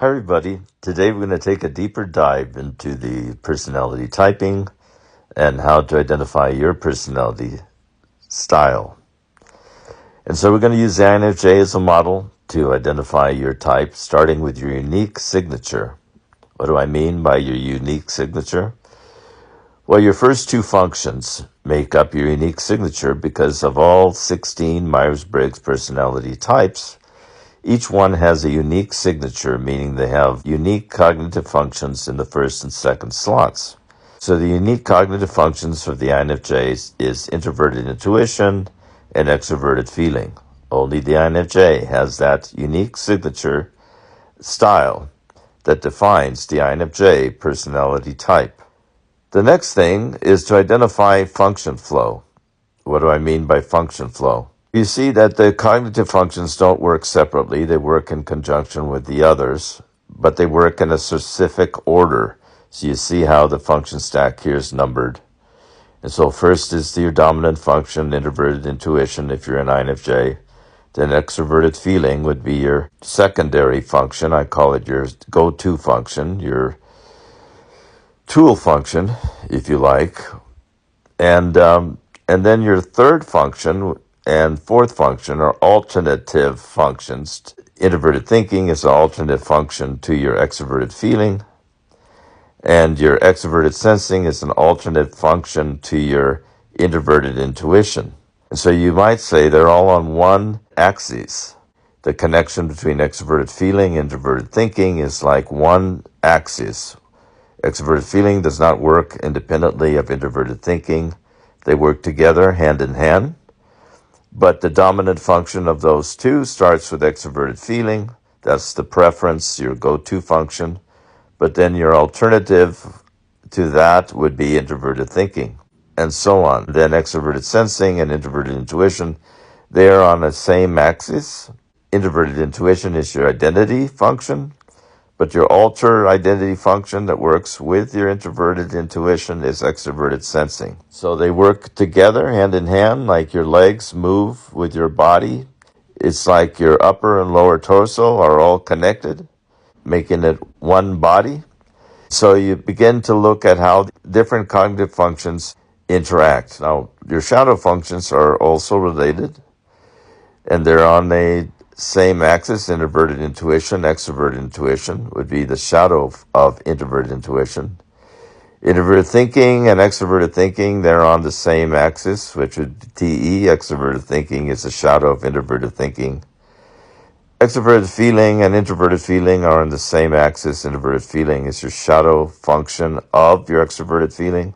Hi, everybody. Today we're going to take a deeper dive into the personality typing and how to identify your personality style. And so we're going to use the INFJ as a model to identify your type, starting with your unique signature. What do I mean by your unique signature? Well, your first two functions make up your unique signature because of all 16 Myers-Briggs personality types. Each one has a unique signature, meaning they have unique cognitive functions in the first and second slots. So the unique cognitive functions for the INFJ is introverted intuition and extroverted feeling. Only the INFJ has that unique signature style that defines the INFJ personality type. The next thing is to identify function flow. What do I mean by function flow? You see that the cognitive functions don't work separately. They work in conjunction with the others, but they work in a specific order. So you see how the function stack here is numbered. And so first is your dominant function, introverted intuition, if you're an INFJ. Then extroverted feeling would be your secondary function. I call it your go-to function, your tool function, if you like. And then your third function and fourth function are alternative functions. Introverted thinking is an alternate function to your extroverted feeling, and your extroverted sensing is an alternate function to your introverted intuition. And so you might say they're all on one axis. The connection between extroverted feeling and introverted thinking is like one axis. Extroverted feeling does not work independently of introverted thinking. They work together, hand in hand. But the dominant function of those two starts with extroverted feeling. That's the preference, your go-to function. But then your alternative to that would be introverted thinking, and so on. Then extroverted sensing and introverted intuition, they are on the same axis. Introverted intuition is your identity function, but your alter identity function that works with your introverted intuition is extroverted sensing. So they work together, hand in hand, like your legs move with your body. It's like your upper and lower torso are all connected, making it one body. So you begin to look at how different cognitive functions interact. Now, your shadow functions are also related, and they're on the same axis. Introverted intuition, extroverted intuition would be the shadow of introverted intuition. Introverted thinking and extroverted thinking, they're on the same axis, which would be TE. Extroverted thinking is the shadow of introverted thinking. Extroverted feeling and introverted feeling are on the same axis. Introverted feeling is your shadow function of your extroverted feeling.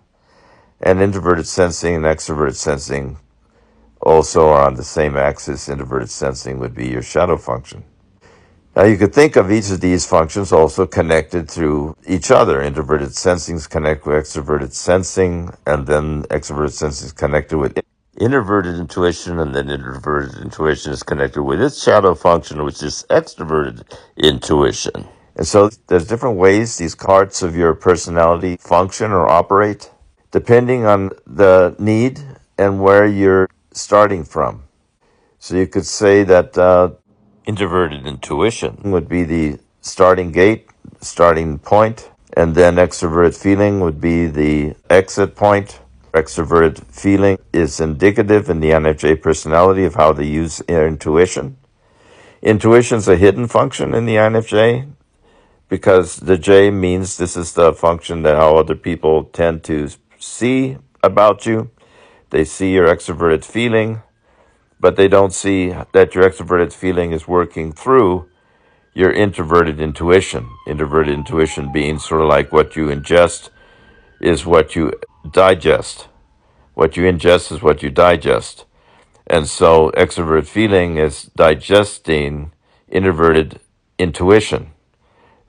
And introverted sensing and extroverted sensing also are on the same axis. Introverted sensing would be your shadow function. Now you could think of each of these functions also connected through each other. Introverted sensing is connected with extroverted sensing, and then extroverted sensing is connected with introverted intuition, and then introverted intuition is connected with its shadow function, which is extroverted intuition. And so there's different ways these parts of your personality function or operate, depending on the need and where you're starting from. So you could say that introverted intuition would be the starting gate, starting point, and then extroverted feeling would be the exit point. Extroverted feeling is indicative in the INFJ personality of how they use their intuition. Intuition is a hidden function in the INFJ because the J means this is the function that how other people tend to see about you. They see your extroverted feeling, but they don't see that your extroverted feeling is working through your introverted intuition. Introverted intuition being sort of like what you ingest is what you digest. What you ingest is what you digest. And so extroverted feeling is digesting introverted intuition,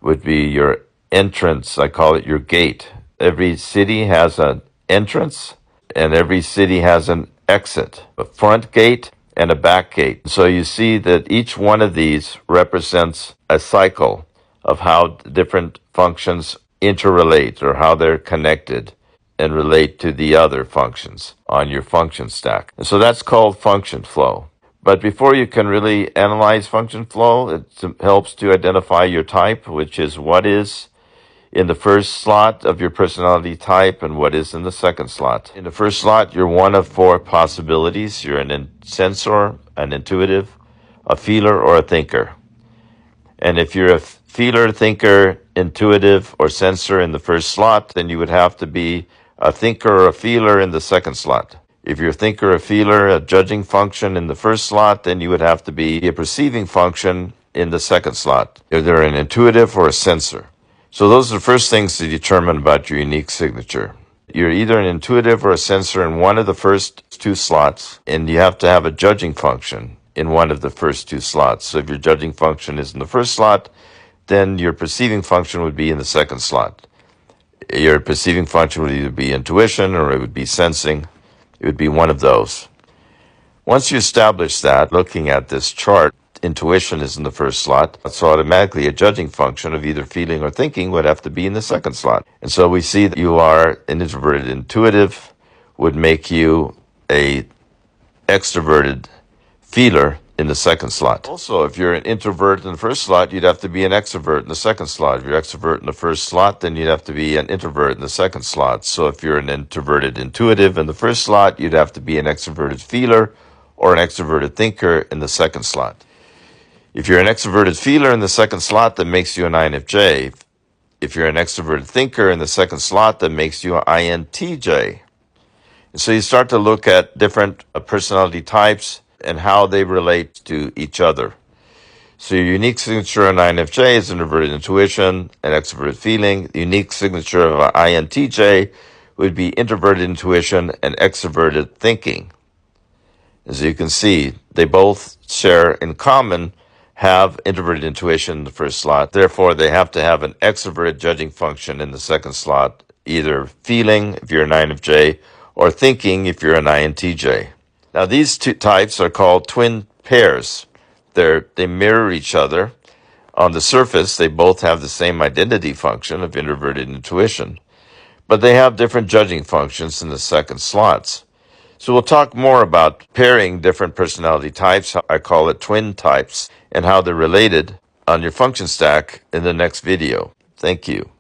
would be your entrance. I call it your gate. Every city has an entrance, and every city has an exit, a front gate and a back gate. So you see that each one of these represents a cycle of how different functions interrelate or how they're connected and relate to the other functions on your function stack. And so that's called function flow. But before you can really analyze function flow, it helps to identify your type, which is what is in the first slot of your personality type and what is in the second slot. In the first slot, you're one of four possibilities. You're an sensor, an intuitive, a feeler, or a thinker. And if you're a feeler, thinker, intuitive, or sensor in the first slot, then you would have to be a thinker or a feeler in the second slot. If you're a thinker or feeler, a judging function in the first slot, then you would have to be a perceiving function in the second slot. Either an intuitive or a sensor. So those are the first things to determine about your unique signature. You're either an intuitive or a sensor in one of the first two slots, and you have to have a judging function in one of the first two slots. So if your judging function is in the first slot, then your perceiving function would be in the second slot. Your perceiving function would either be intuition or it would be sensing. It would be one of those. Once you establish that, looking at this chart, intuition is in the first slot, so automatically a judging function of either feeling or thinking would have to be in the second slot. And so we see that you are an introverted intuitive, would make you a extroverted feeler in the second slot. Also, if you're an introvert in the first slot, you'd have to be an extrovert in the second slot. If you're extrovert in the first slot, then you'd have to be an introvert in the second slot. So if you're an introverted intuitive in the first slot, you'd have to be an extroverted feeler or an extroverted thinker in the second slot. If you're an extroverted feeler in the second slot, that makes you an INFJ. If you're an extroverted thinker in the second slot, that makes you an INTJ. And so you start to look at different personality types and how they relate to each other. So your unique signature on INFJ is introverted intuition and extroverted feeling. The unique signature of INTJ would be introverted intuition and extroverted thinking. As you can see, they both share in common have introverted intuition in the first slot. Therefore, they have to have an extroverted judging function in the second slot, either feeling if you're an INFJ or thinking if you're an INTJ. Now, these two types are called twin pairs. They mirror each other. On the surface, they both have the same identity function of introverted intuition, but they have different judging functions in the second slots. So we'll talk more about pairing different personality types, I call it twin types, and how they're related on your function stack in the next video. Thank you.